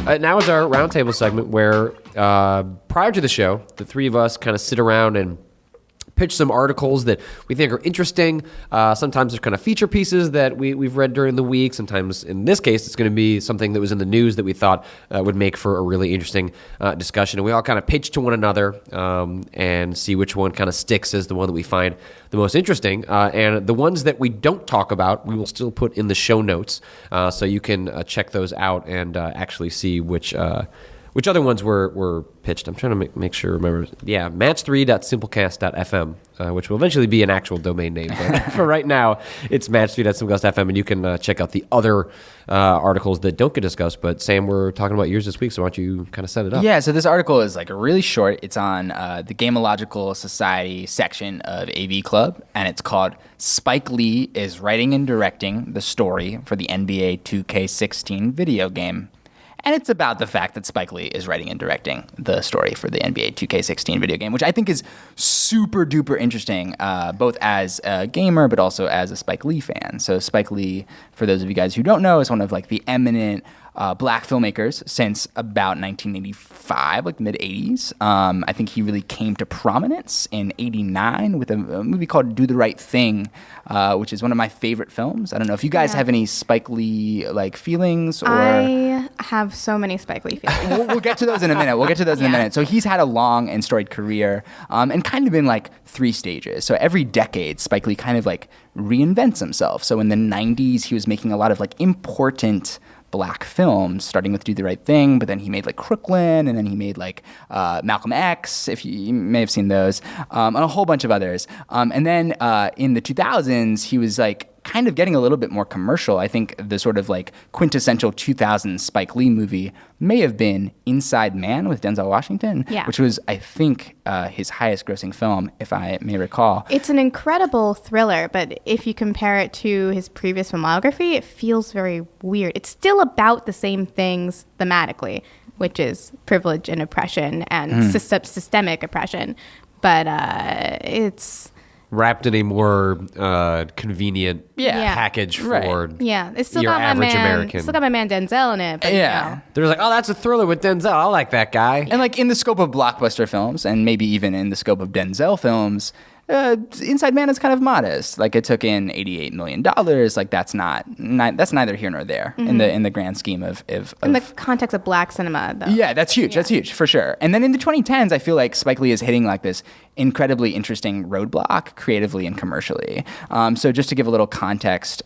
Now is our roundtable segment where prior to the show, the three of us kind of sit around and pitch some articles that we think are interesting. Sometimes they're kind of feature pieces that we've read during the week. Sometimes, in this case, it's going to be something that was in the news that we thought would make for a really interesting discussion. And we all kind of pitch to one another and see which one kind of sticks as the one that we find the most interesting. And the ones that we don't talk about, we will still put in the show notes. So you can check those out and actually see which other ones were pitched. I'm trying to make sure I remember. Yeah, match3.simplecast.fm, which will eventually be an actual domain name. But for right now, it's match3.simplecast.fm, and you can check out the other articles that don't get discussed. But Sam, we're talking about yours this week, so why don't you kind of set it up? Yeah, so this article is like really short. It's on the Gameological Society section of AV Club, and it's called Spike Lee is Writing and Directing the Story for the NBA 2K16 Video Game. And it's about the fact that Spike Lee is writing and directing the story for the NBA 2K16 video game, which I think is super duper interesting, both as a gamer but also as a Spike Lee fan. So Spike Lee, for those of you guys who don't know, is one of like the eminent black filmmakers since about 1985, like the mid-'80s. I think he really came to prominence in '89 with a movie called Do the Right Thing, which is one of my favorite films. I don't know if you guys have any Spike Lee like feelings. Or I have so many Spike Lee feelings. we'll get to those in a minute. So he's had a long and storied career and kind of in like three stages. So every decade, Spike Lee kind of like reinvents himself. So in the 90s, he was making a lot of like important black films, starting with Do the Right Thing, but then he made like Crooklyn, and then he made like Malcolm X, if you may have seen those, and a whole bunch of others. And then in the 2000s, he was like kind of getting a little bit more commercial. I think the sort of like quintessential 2000s Spike Lee movie may have been Inside Man with Denzel Washington, which was, I think, his highest grossing film, if I may recall. It's an incredible thriller, but if you compare it to his previous filmography, it feels very weird. It's still about the same things thematically, which is privilege and oppression and systemic oppression, but it's wrapped in a more convenient package for it's still your got average my man, American. Still got my man Denzel in it. But, They're like, oh, that's a thriller with Denzel. I like that guy. And like in the scope of blockbuster films, and maybe even in the scope of Denzel films, Inside Man is kind of modest. Like it took in $88 million. Like that's that's neither here nor there in the grand scheme of in the context of black cinema, though. Yeah, that's huge. That's huge for sure. And then in the 2010s, I feel like Spike Lee is hitting like this incredibly interesting roadblock creatively and commercially. So just to give a little context,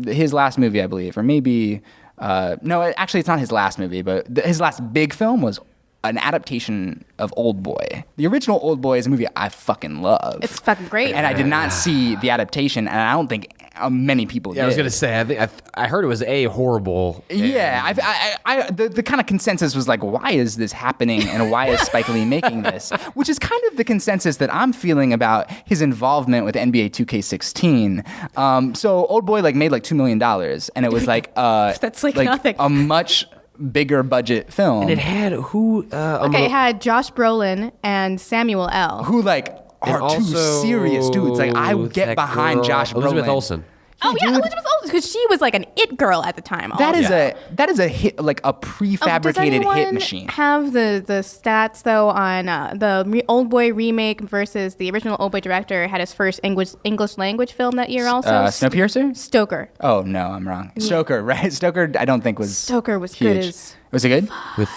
his last movie, I believe, or maybe no, actually it's not his last movie, but his last big film was an adaptation of Old Boy. The original Old Boy is a movie I fucking love. It's fucking great. And I did not see the adaptation, and I don't think many people did. I was going to say, I heard it was horrible. Yeah, the kind of consensus was like, why is this happening, and why is Spike Lee making this? Which is kind of the consensus that I'm feeling about his involvement with NBA 2K16. So Old Boy like made like $2 million, and it was like that's like nothing. A much bigger budget film. And it had who? It had Josh Brolin and Samuel L. Who like are two serious dudes. Like I would get behind Josh Brolin. Elizabeth Olsen. Elizabeth Olsen, because she was like an it girl at the time. That is a hit, like a prefabricated hit machine. Have the stats though on the Old Boy remake versus the original Old Boy director had his first English language film that year also. Snowpiercer? Stoker. Oh no, I'm wrong. Yeah. Stoker, right? Stoker, I don't think was. Stoker was huge. good as. Was it good? With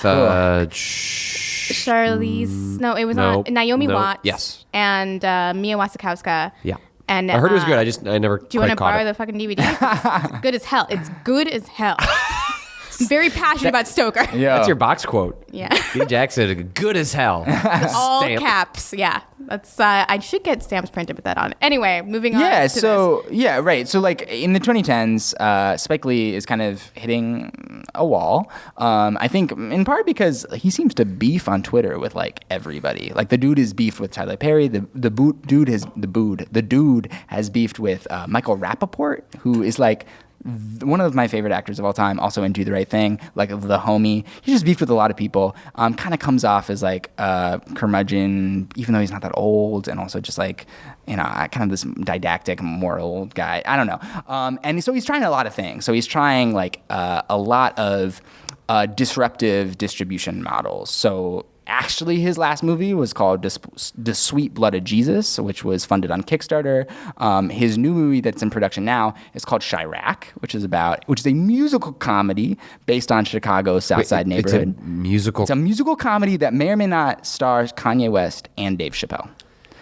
Charlize. No, it was not Naomi Watts. Yes. And Mia Wasikowska. Yeah. And I heard it was good. I never. Do you want to borrow the fucking DVD? It's good as hell. It's good as hell. I'm very passionate about Stoker. Yeah. That's your box quote. Yeah. B. Jackson, good as hell. All caps. Yeah. That's. I should get stamps printed with that on. Anyway, moving on. Yeah. To this. Right. So like in the 2010s, Spike Lee is kind of hitting a wall. I think in part because he seems to beef on Twitter with like everybody. Like the dude is beefed with Tyler Perry. The dude has beefed with Michael Rappaport, who is like one of my favorite actors of all time, also in Do the Right Thing, like the homie. He's just beefed with a lot of people. Kind of comes off as like curmudgeon, even though he's not that old, and also just like, kind of this didactic, moral guy. I don't know. And so he's trying a lot of things. So he's trying like a lot of disruptive distribution models. So actually, his last movie was called The Sweet Blood of Jesus, which was funded on Kickstarter. His new movie that's in production now is called Chirac, which is a musical comedy based on Chicago's South Side neighborhood. It's a musical. It's a musical comedy that may or may not stars Kanye West and Dave Chappelle.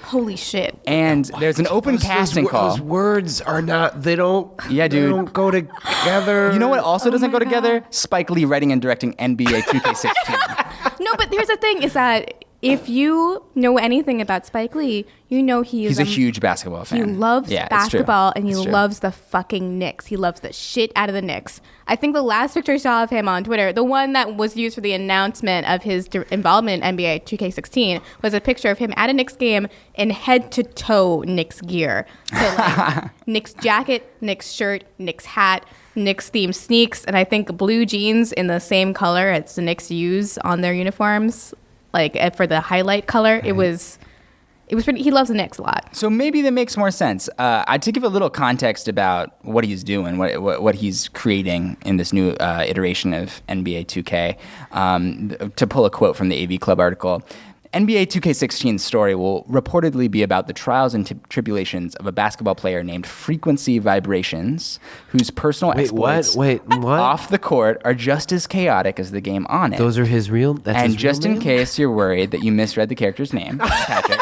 Holy shit. And there's an open casting call. Those words are not, they don't, Yeah, dude. They don't go together. You know what also doesn't go my together? God. Spike Lee writing and directing NBA 2K16. No, but here's the thing is that if you know anything about Spike Lee, you know He's a huge basketball fan. He loves Yeah, it's true. basketball and he It's true. loves the fucking Knicks. He loves the shit out of the Knicks. I think the last picture I saw of him on Twitter, the one that was used for the announcement of his involvement in NBA 2K16, was a picture of him at a Knicks game in head-to-toe Knicks gear. So like Knicks jacket, Knicks shirt, Knicks hat, Knicks themed sneaks, and I think blue jeans in the same color as the Knicks use on their uniforms, like for the highlight color. It was pretty. He loves the Knicks a lot. So maybe that makes more sense. To give a little context about what he's doing, what he's creating in this new iteration of NBA 2K. To pull a quote from the AV Club article, NBA 2K16's story will reportedly be about the trials and tribulations of a basketball player named Frequency Vibrations, whose personal exploits what? off the court are just as chaotic as the game on it. Those are his real. That's And his just real in name? case you're worried that you misread the character's name, Patrick,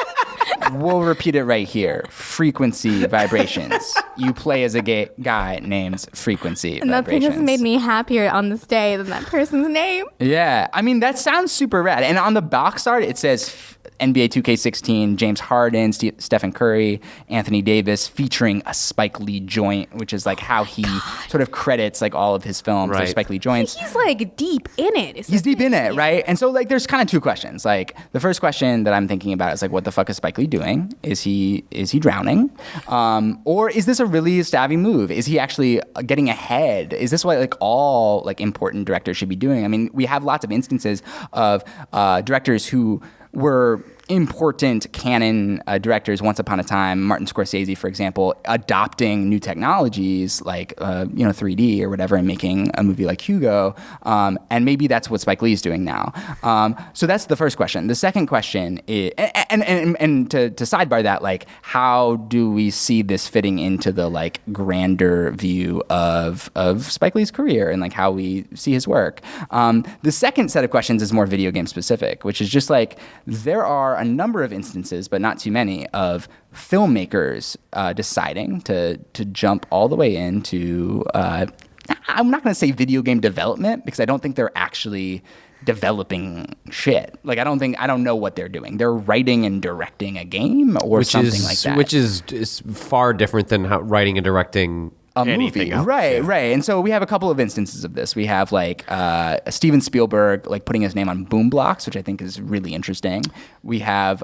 we'll repeat it right here. Frequency Vibrations. You play as a guy named Frequency And nothing Vibrations. has made me happier on this day than that person's name. Yeah, I mean, that sounds super rad. And on the box art, it says NBA 2K16, James Harden, Stephen Curry, Anthony Davis, featuring a Spike Lee joint, which is like how he sort of credits like all of his films Right. or Spike Lee joints. He's like deep in it. He's deep in it, right? And so like there's kind of two questions. Like the first question that I'm thinking about is like, what the fuck is Spike Lee doing? Is he drowning? Or is this a really savvy move? Is he actually getting ahead? Is this what like all like important directors should be doing? I mean, we have lots of instances of directors who were important canon directors once upon a time. Martin Scorsese, for example, adopting new technologies like 3D or whatever and making a movie like Hugo. And maybe that's what Spike Lee is doing now. So that's the first question. The second question is, and to sidebar that, like, how do we see this fitting into the like grander view of Spike Lee's career and like how we see his work? The second set of questions is more video game specific, which is just like there are a number of instances, but not too many, of filmmakers deciding to jump all the way into I'm not going to say video game development because I don't think they're actually developing shit. Like I don't know what they're doing. They're writing and directing a game or something like that. Which is far different than writing and directing a anything movie. else. Right. And so we have a couple of instances of this. We have like Steven Spielberg like putting his name on Boom Blocks, which I think is really interesting. We have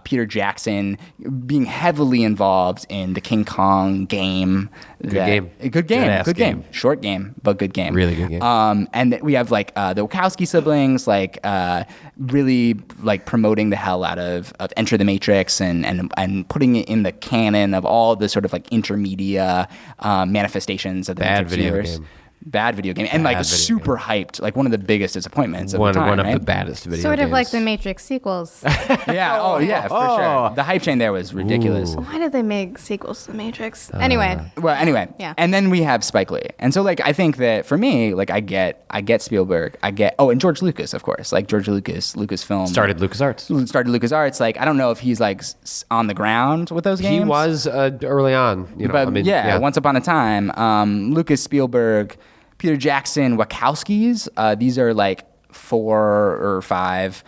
Peter Jackson being heavily involved in the King Kong game. Good game. Good game. Good-ass Good game. game. Short game, but good game. Really good game. And we have like the Wachowski siblings like really like promoting the hell out of Enter the Matrix and putting it in the canon of all the sort of like intermedia manifestations of the Bad Matrix video universe. game. Bad video game. And like Bad video super hyped, like one of the biggest disappointments of One the time, of right? the baddest video Sort games. of like the Matrix sequels. Yeah, for sure. The hype train there was ridiculous. Ooh. Why did they make sequels to the Matrix? Anyway, Well, anyway, Yeah. And then we have Spike Lee, and so like I think that for me, like I get Spielberg, and George Lucas, of course, like George Lucas, Lucasfilm started LucasArts. started LucasArts. Like I don't know if he's like on the ground with those games. He was early on, But once upon a time, Lucas, Spielberg, Peter Jackson, Wachowskis. These are like 4 or 5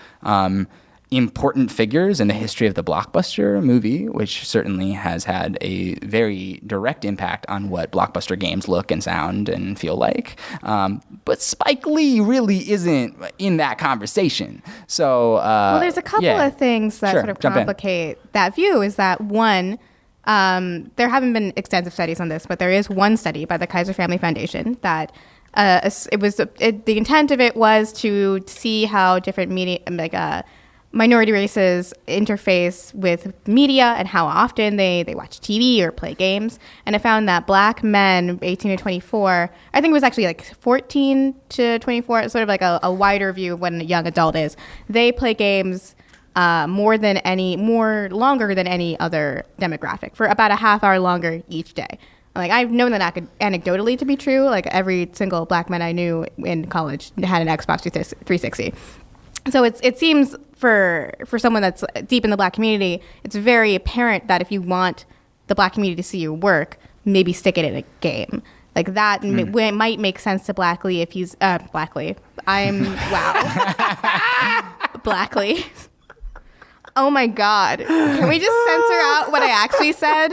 important figures in the history of the blockbuster movie, which certainly has had a very direct impact on what blockbuster games look and sound and feel like. But Spike Lee really isn't in that conversation. So, well, there's a couple of things that Sure, sort of jump in. complicate that view. Is that one? There haven't been extensive studies on this, but there is one study by the Kaiser Family Foundation that the intent of it was to see how different media, minority races interface with media and how often they watch TV or play games. And I found that black men 18 to 24, I think it was actually like 14 to 24, sort of like a wider view of what a young adult is. They play games more longer than any other demographic, for about a half hour longer each day. Like, I've known that anecdotally to be true. Like, every single black man I knew in college had an Xbox 360. So it seems for someone that's deep in the black community, it's very apparent that if you want the black community to see your work, maybe stick it in a game. Like, that might make sense to Blackley if he's Blackley. Blackley. Oh my God! Can we just censor out what I actually said,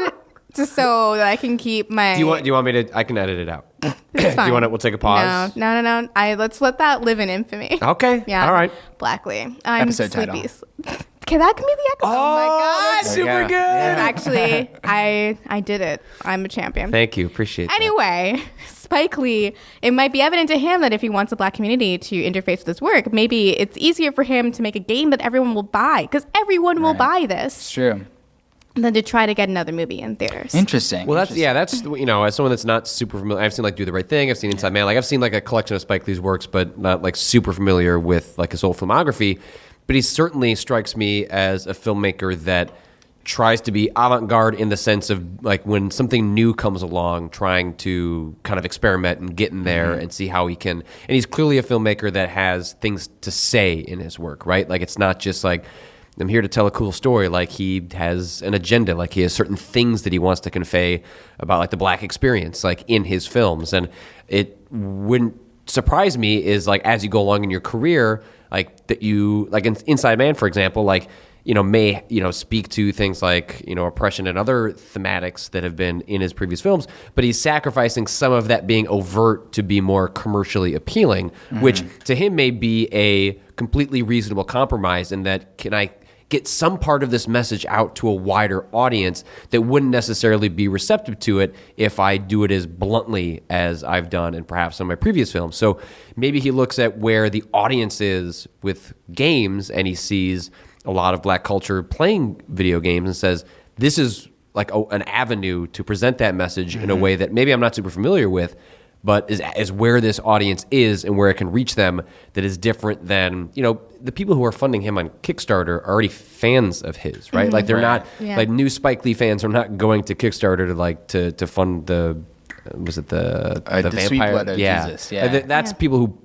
just so that I can keep my? Do you want me to? I can edit it out. It's fine. Do you want to? We'll take a pause. No. Let's let that live in infamy. Okay. Yeah. All right. Blackley. I'm Episode sleepy. title. Okay, that can be the episode. Oh my God! That's super good. Yeah. Actually, I did it. I'm a champion. Thank you. Appreciate that. Anyway, Spike Lee, it might be evident to him that if he wants the black community to interface with his work, maybe it's easier for him to make a game that everyone will buy, because everyone will buy It's this, true. than to try to get another movie in theaters. Interesting. Well, that's as someone that's not super familiar, I've seen like Do the Right Thing, I've seen Inside Man, like I've seen like a collection of Spike Lee's works, but not like super familiar with like his whole filmography. But he certainly strikes me as a filmmaker that tries to be avant-garde in the sense of like when something new comes along, trying to kind of experiment and get in there and see how he can. And he's clearly a filmmaker that has things to say in his work, right? Like it's not just like, I'm here to tell a cool story. Like he has an agenda, like he has certain things that he wants to convey about like the black experience, like in his films. And it wouldn't surprise me is like, as you go along in your career, like that you, like in Inside Man, for example, like, may, speak to things like, oppression and other thematics that have been in his previous films, but he's sacrificing some of that being overt to be more commercially appealing, which to him may be a completely reasonable compromise in that, can I get some part of this message out to a wider audience that wouldn't necessarily be receptive to it if I do it as bluntly as I've done in perhaps some of my previous films. So maybe he looks at where the audience is with games and he sees a lot of black culture playing video games and says, this is like an avenue to present that message in a way that maybe I'm not super familiar with, but is where this audience is and where it can reach them, that is different than, the people who are funding him on Kickstarter are already fans of his, right? Like they're not, like new Spike Lee fans are not going to Kickstarter to fund the vampire? Sweet Blood of Jesus. Yeah. That's people who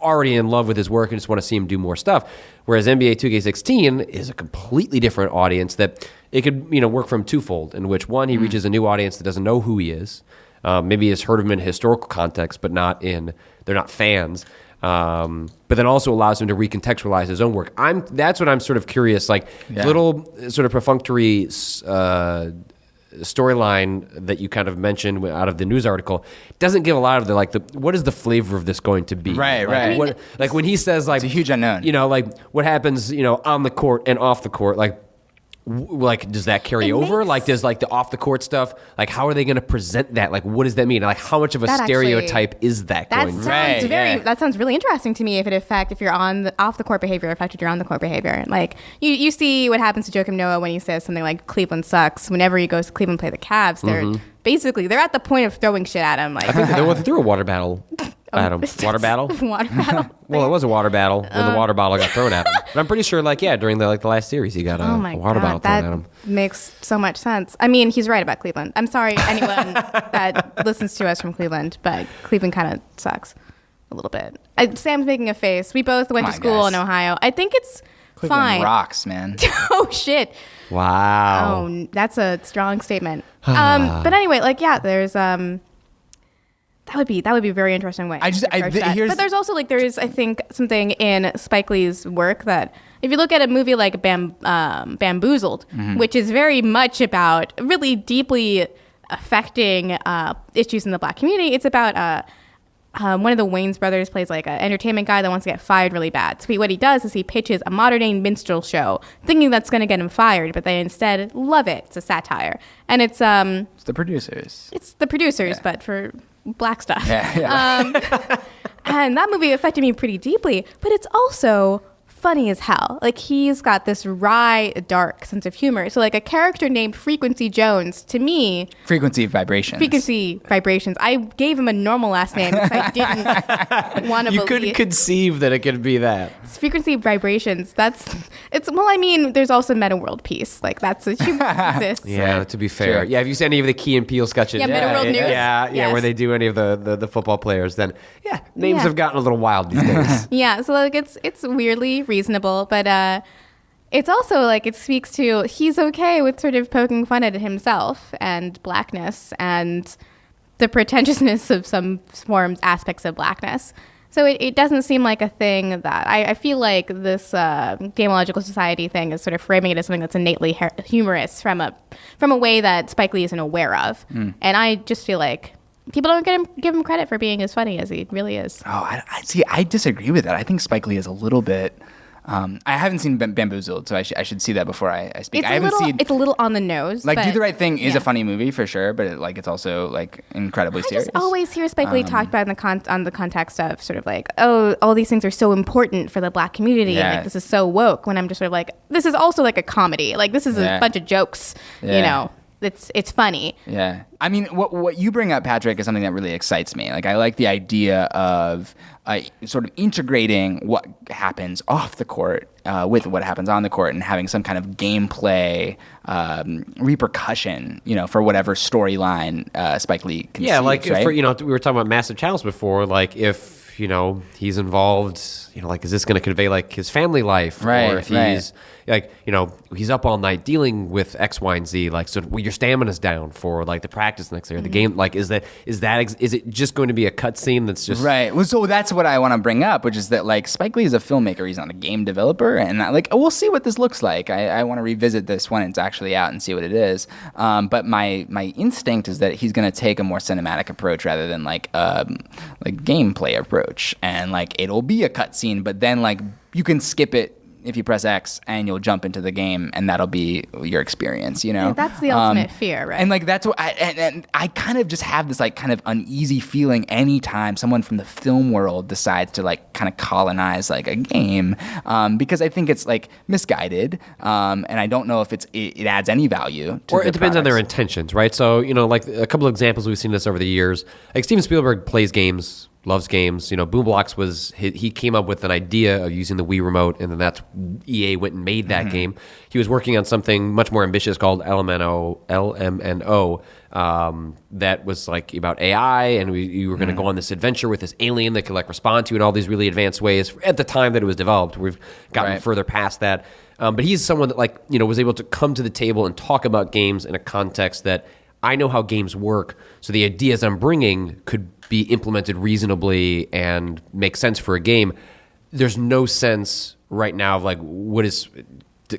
already in love with his work and just want to see him do more stuff. Whereas NBA 2K16 is a completely different audience that it could, work from twofold, in which one, he reaches a new audience that doesn't know who he is. Maybe has heard of him in a historical context, but they're not fans. But then also allows him to recontextualize his own work. That's what I'm sort of curious, like little sort of perfunctory storyline that you kind of mentioned out of the news article doesn't give a lot of what is the flavor of this going to be? Right. Like when he says like, it's a huge unknown. Like what happens, on the court and off the court, like does that carry over? Like does like the off the court stuff, like how are they going to present that? Like what does that mean? Like how much of a stereotype is that going? That sounds really interesting to me. If you're on the off the court behavior affected your on the court behavior, like you see what happens to Joakim Noah when he says something like Cleveland sucks. Whenever he goes to Cleveland play the Cavs, they're at the point of throwing shit at him. Like I think they threw a water battle. Adam. Water battle? Water battle. Well, it was a water battle when the water bottle got thrown at him. But I'm pretty sure, during the last series, he got a water bottle thrown at him. That makes so much sense. I mean, he's right about Cleveland. I'm sorry, anyone that listens to us from Cleveland, but Cleveland kind of sucks a little bit. Sam's making a face. We both went to school in Ohio. I think it's Cleveland fine. Rocks, man. Oh, shit. Wow. Oh, that's a strong statement. But anyway, there's... That would be a very interesting way. But there's also I think something in Spike Lee's work that if you look at a movie like Bamboozled, which is very much about really deeply affecting issues in the black community. It's about one of the Wayans brothers plays like an entertainment guy that wants to get fired really bad. So what he does is he pitches a modern day minstrel show, thinking that's going to get him fired, but they instead love it. It's a satire, and it's the producers. It's the producers, but for black stuff. Yeah. And that movie affected me pretty deeply, but it's also funny as hell. Like, he's got this wry, dark sense of humor. So, like, a character named Frequency Jones, to me... Frequency Vibrations. Frequency Vibrations. I gave him a normal last name because I didn't want to believe... You couldn't conceive that it could be that. It's Frequency Vibrations. Well, I mean, there's also Meta World Peace. Like, that's a humor exists. Yeah, to be fair. Sure. Yeah, have you seen any of the Key and Peele sketches? Yeah, Meta World News. Yeah, Yes. where they do any of the football players, then, names have gotten a little wild these days. Yeah, so like it's weirdly reasonable, but it's also like it speaks to he's okay with sort of poking fun at himself and blackness and the pretentiousness of some aspects of blackness. So it doesn't seem like a thing that I feel like this Gameological Society thing is sort of framing it as something that's innately humorous from a way that Spike Lee isn't aware of, and I just feel like people don't give him credit for being as funny as he really is. Oh, I see. I disagree with that. I think Spike Lee is a little bit. I haven't seen Bamboozled, so I should see that before I speak. It's a little on the nose. Like, but, Do the Right Thing is a funny movie for sure, but it's also like incredibly serious. I just always hear Spike Lee talked about on the context of sort of like, oh, all these things are so important for the black community, and like this is so woke. When I'm just sort of like, this is also like a comedy. Like, this is a bunch of jokes. You know, it's funny. Yeah. I mean, what you bring up, Patrick, is something that really excites me. Like, I like the idea of sort of integrating what happens off the court with what happens on the court and having some kind of gameplay repercussion, for whatever storyline Spike Lee conceives, like, right? we were talking about Massive Chalice before, like, if, he's involved, like, is this going to convey, like, his family life? Right, or if he's, like, he's up all night dealing with X, Y, and Z, like, so your stamina's down for, like, the practice next day or the game, like, is it just going to be a cutscene that's just... Right. Well, so that's what I want to bring up, which is that, like, Spike Lee is a filmmaker. He's not a game developer. And, we'll see what this looks like. I want to revisit this when it's actually out and see what it is. But my instinct is that he's going to take a more cinematic approach rather than, like gameplay approach. And, like, it'll be a cutscene, but then, like, you can skip it if you press X and you'll jump into the game and that'll be your experience, Yeah, that's the ultimate fear, right? And like that's what I kind of just have this like kind of uneasy feeling anytime someone from the film world decides to like kind of colonize like a game, because I think it's like misguided, and I don't know if it adds any value to or it depends on their products. intentions, right? So, like a couple of examples we've seen this over the years, like Steven Spielberg plays games, loves games. Boomblocks he came up with an idea of using the Wii remote, and then that's EA went and made that game. He was working on something much more ambitious called LMNO, that was like about AI, and you were going to go on this adventure with this alien that could like respond to you in all these really advanced ways. At the time that it was developed, we've gotten further past that. But he's someone that was able to come to the table and talk about games in a context that I know how games work, so the ideas I'm bringing could be implemented reasonably and make sense for a game. There's no sense right now of like,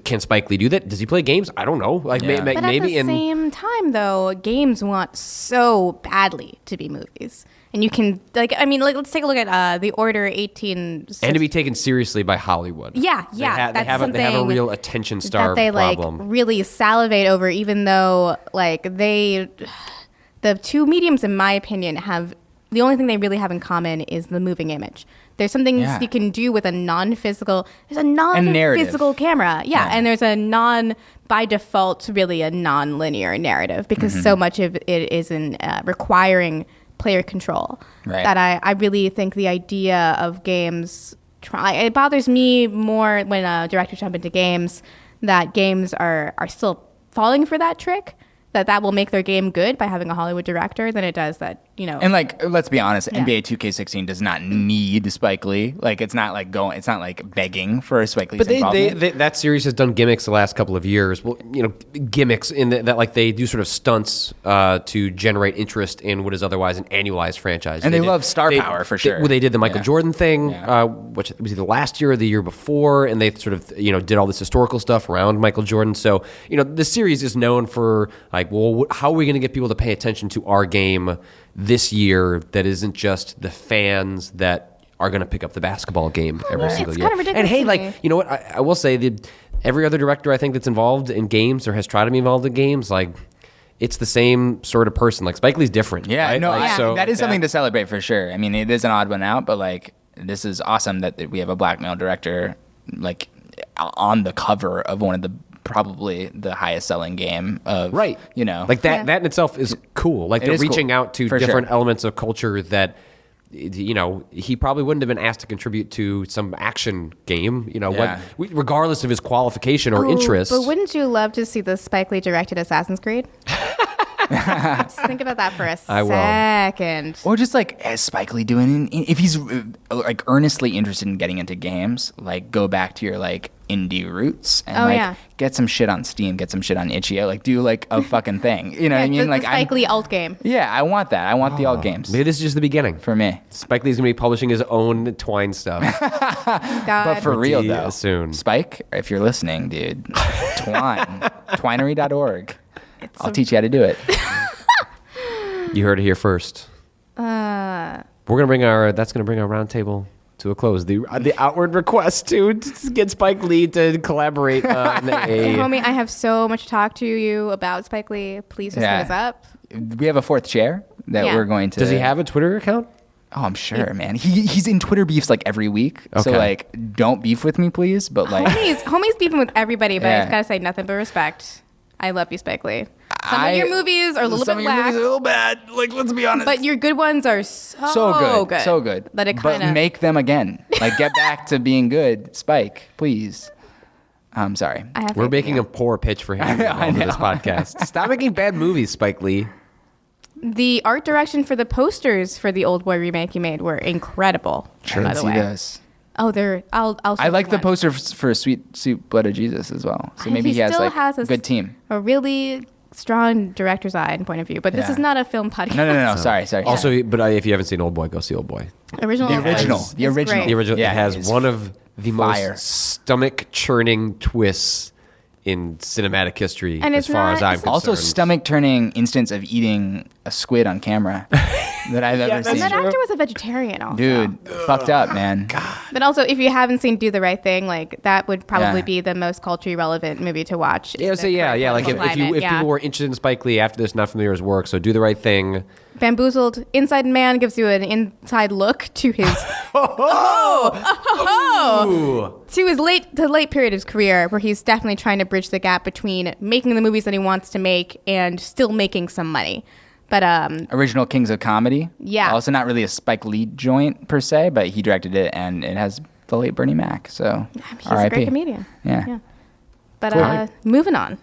can Spike Lee do that? Does he play games? I don't know. Like Yeah. But maybe. At the same time, though, games want so badly to be movies. And you can, let's take a look at The Order 18... And to be taken seriously by Hollywood. Yeah, They have a real attention star that they problem. really salivate over, even though the two mediums, in my opinion, the only thing they really have in common is the moving image. There's something you can do with a non-physical. There's a non-physical camera, and there's by default, really a non-linear narrative because so much of it is in requiring player control. Right. That I really think the idea of games. It bothers me more when directors jump into games that games are still falling for that trick. That will make their game good by having a Hollywood director than it does that, And let's be honest, NBA 2K16 does not need Spike Lee. Like it's not like begging for Spike Lee's involvement. But that series has done gimmicks the last couple of years. Well, gimmicks in that like they do sort of stunts to generate interest in what is otherwise an annualized franchise. And they love star power for sure. They did the Michael Jordan thing, which was either last year or the year before, and they sort of did all this historical stuff around Michael Jordan. So the series is known for like, well, how are we going to get people to pay attention to our game this year that isn't just the fans that are going to pick up the basketball game every single it's year? kind of ridiculous And hey, to like, me. you know what? I will say every other director I think that's involved in games or has tried to be involved in games, like, it's the same sort of person. Like, Spike Lee's different. Yeah, right? no, So that is something to celebrate for sure. I mean, it is an odd one out, but like, this is awesome that we have a black male director like on the cover of one of the probably the highest selling game of Right. you know, like that in itself is cool. Like It they're is reaching cool, out to for different sure. elements of culture that, you know, he probably wouldn't have been asked to contribute to some action game, you know, Yeah. regardless of his qualification or interest. But wouldn't you love to see the Spike Lee directed Assassin's Creed? Just think about that for a I will. second. Or just like as Spike Lee doing, if he's like earnestly interested in getting into games, like go back to your like indie roots and Oh, like yeah. get some shit on Steam, get some shit on Itch.io, like do like a fucking thing. You know what I mean? The Like Spike Lee alt game. yeah, I want that. I want the alt games Maybe this is just the beginning. for me. Spike Lee's gonna be publishing his own Twine stuff. God. But for real Pretty though, soon. Spike, if you're listening, dude, Twine, twinery.org. I'll teach you how to do it. You heard it here first. We're gonna bring our roundtable to a close. The outward request to get Spike Lee to collaborate on Hey, a. homie, I have so much to talk to you about Spike Lee. Please just Yeah. hit us up. We have a fourth chair that Yeah. we're going to. Does he have a Twitter account? Oh, I'm sure, man. He's in Twitter beefs like every week. So Okay. like, don't beef with me, please. But like, Homie's beefing with everybody, but I Yeah. just gotta say nothing but respect. I love you, Spike Lee. Some I- of your movies are a little some bit of your movies whack, are a little bad. Like, let's be honest. but your good ones are so good. So good. That it But kind of make them again. Like, get back to being good, Spike, please. I'm sorry. I have We're faith in making you. a poor pitch for him to be involved in this podcast. Stop making bad movies, Spike Lee. The art direction for the posters for the Old Boy remake you made were incredible. I by didn't the see way. those. Oh, they're. I'll. I send like you the one. poster for Sweet Blood of Jesus as well. So maybe he has still like has a good team. A really strong director's eye and point of view. But this Yeah. is not a film podcast. No. Sorry. Also, but if you haven't seen Old Boy, go see Old Boy. Original. The Old Boy original. is The original. great. The original. Yeah, it has it is one of the fire. most stomach churning twists in cinematic history, And as it's far not- as I'm it's concerned. Also, stomach turning instance of eating a squid on camera that I've ever And seen. that actor was a vegetarian also. Dude, fucked up, man. But also, if you haven't seen Do the Right Thing, like that would probably Yeah. be the most culturally relevant movie to watch. Yeah, in so the yeah. current Like if political you climate, yeah. people were interested in Spike Lee after this, not familiar with his work, so Do the Right Thing. Bamboozled Inside Man gives you an inside look to his to his late period of his career, where he's definitely trying to bridge the gap between making the movies that he wants to make and still making some money. But Original Kings of Comedy. Yeah. Also not really a Spike Lee joint per se, but he directed it and it has the late Bernie Mac. So he's R.I.P. a great comedian. Yeah. But Cool. moving on.